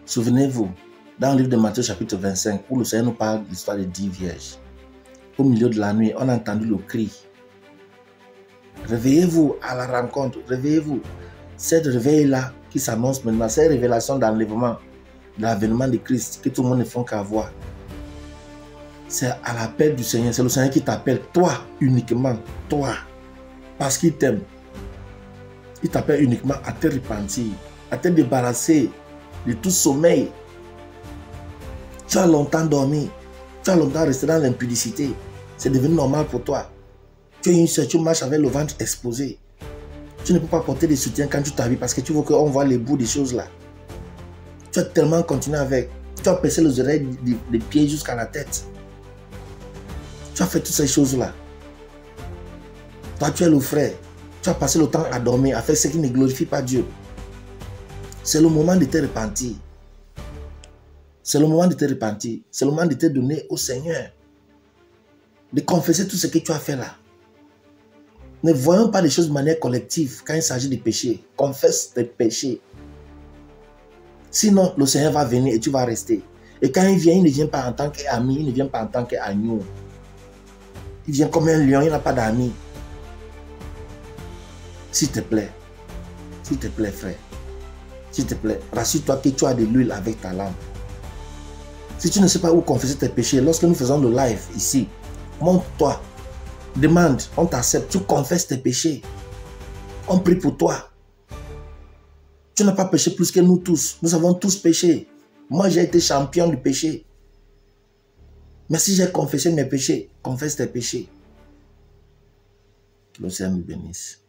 Souvenez-vous, dans le livre de Matthieu chapitre 25, où le Seigneur nous parle de l'histoire des 10 vierges, au milieu de la nuit, on a entendu le cri. Réveillez-vous à la rencontre, réveillez-vous. Cette réveil-là qui s'annonce maintenant, cette révélation d'enlèvement, de l'avènement de Christ, que tout le monde ne fait qu'avoir. C'est à l'appel du Seigneur, c'est le Seigneur qui t'appelle, toi uniquement, toi, parce qu'il t'aime. Il t'appelle uniquement à te repentir, à te débarrasser de tout sommeil. Tu as longtemps dormi, tu as longtemps resté dans l'impudicité, c'est devenu normal pour toi. Tu es une soeur, tu marches avec le ventre exposé. Tu ne peux pas porter des soutiens quand tu t'habilles parce que tu veux qu'on voit les bouts des choses là. Tu as tellement continué avec. Tu as percé les oreilles des pieds jusqu'à la tête. Tu as fait toutes ces choses-là. Toi, tu es le frère. Tu as passé le temps à dormir, à faire ce qui ne glorifie pas Dieu. C'est le moment de te repentir. C'est le moment de te repentir. C'est le moment de te donner au Seigneur. De confesser tout ce que tu as fait là. Ne voyons pas les choses de manière collective quand il s'agit de péché. Confesse tes péchés. Sinon, le Seigneur va venir et tu vas rester. Et quand il vient, il ne vient pas en tant qu'ami, il ne vient pas en tant qu'agneau. Il vient comme un lion, il n'a pas d'amis. S'il te plaît, frère, s'il te plaît, rassure-toi que tu as de l'huile avec ta lampe. Si tu ne sais pas où confesser tes péchés, lorsque nous faisons le live ici, montre-toi. Demande, on t'accepte, tu confesses tes péchés. On prie pour toi. Tu n'as pas péché plus que nous tous. Nous avons tous péché. Moi, j'ai été champion du péché. Mais si j'ai confessé mes péchés, confesse tes péchés. Que le Seigneur nous bénisse.